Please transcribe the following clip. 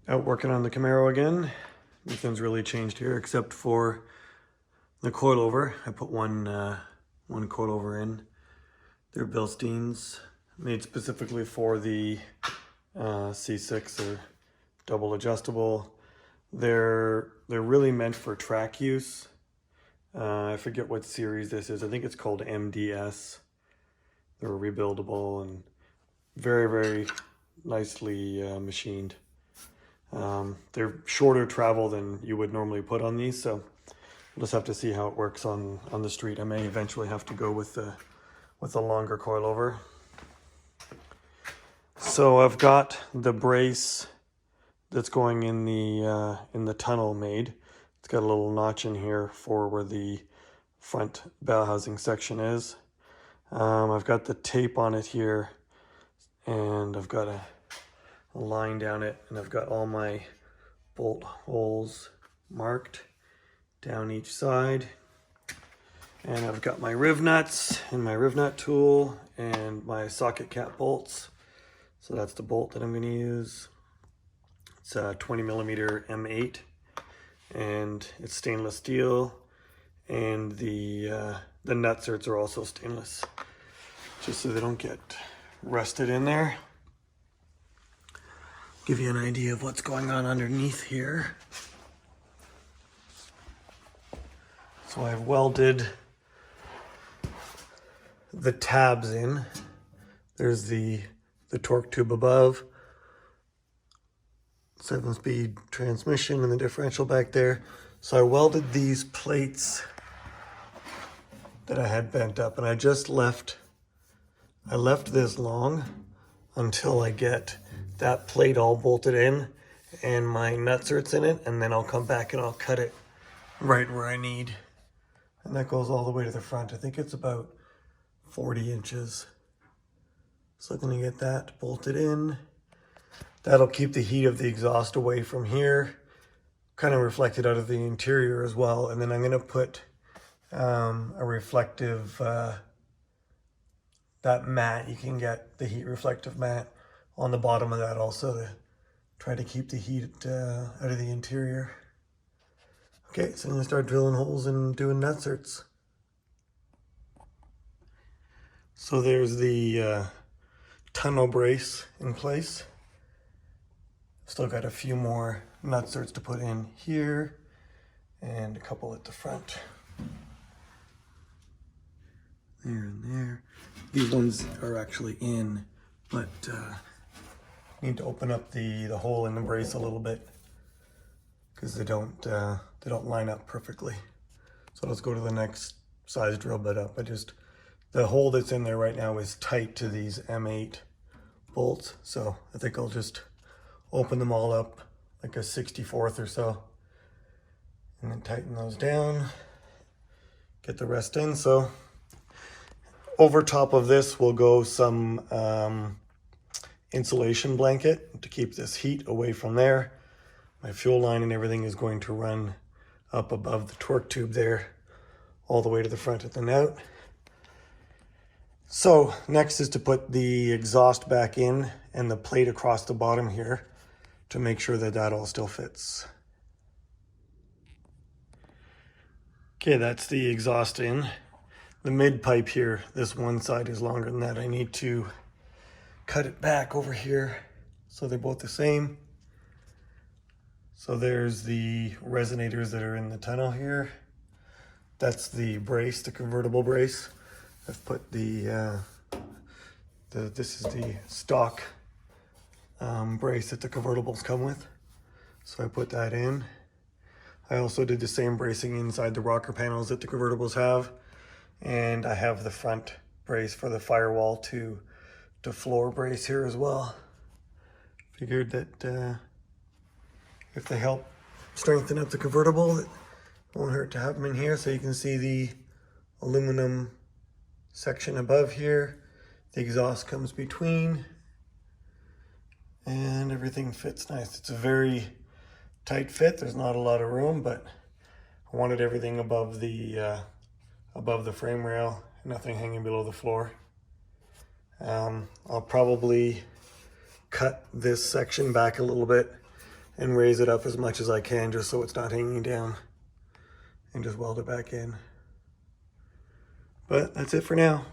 Out working on the Camaro again. Nothing's really changed here except for the coilover. I put one coilover in. They're Bilsteins, made specifically for the C6. They're double adjustable. They're really meant for track use. I forget what series this is. I think it's called MDS. They're rebuildable and very, very nicely machined. They're shorter travel than you would normally put on these, so we'll just have to see how it works on the street. I may eventually have to go with a longer coilover. So I've got the brace that's going in the tunnel made. It's got a little notch in here for where the front bell housing section is. I've got the tape on it here, and I've got a line down it, and I've got all my bolt holes marked down each side, and I've got my riv nuts and my riv nut tool and my socket cap bolts. So that's the bolt that I'm going to use. It's a 20mm M8, and it's stainless steel, and the nutserts are also stainless, just so they don't get rusted in there. Give you an idea of what's going on underneath here. So I've welded the tabs in. There's the torque tube above, 7-speed transmission, and the differential back there. So I welded these plates that I had bent up, and I left this long until I get that plate all bolted in and my nutserts in it, and then I'll come back and I'll cut it right where I need. And that goes all the way to the front. I think it's about 40 inches. So I'm gonna get that bolted in. That'll keep the heat of the exhaust away from here, kind of reflected out of the interior as well. And then I'm gonna put a reflective, that mat, you can get the heat reflective mat on the bottom of that also to try to keep the heat out of the interior. Okay, so I'm gonna start drilling holes and doing nutserts. So there's the tunnel brace in place. Still got a few more nutserts to put in here and a couple at the front. There and there. These ones are actually in, but need to open up the hole in the brace a little bit because they don't line up perfectly. So let's go to the next size drill bit up. The hole that's in there right now is tight to these M8 bolts, so I think I'll just open them all up like a 64th or so, and then tighten those down, get the rest in. So over top of this will go some insulation blanket to keep this heat away from there. My fuel line and everything is going to run up above the torque tube there, all the way to the front and then out. So next is to put the exhaust back in and the plate across the bottom here to make sure that that all still fits. Okay, that's the exhaust in. The mid pipe here, this one side is longer than that. I need to cut it back over here so they're both the same. So there's the resonators that are in the tunnel here. That's the brace, the convertible brace. I've put this is the stock brace that the convertibles come with. So I put that in. I also did the same bracing inside the rocker panels that the convertibles have. And I have the front brace for the firewall to floor brace here as well. Figured that if they help strengthen up the convertible, it won't hurt to have them in here. So you can see the aluminum section above here. The exhaust comes between, and everything fits nice. It's a very tight fit. There's not a lot of room, but I wanted everything above the frame rail, nothing hanging below the floor. I'll probably cut this section back a little bit and raise it up as much as I can just so it's not hanging down, and just weld it back in. But that's it for now.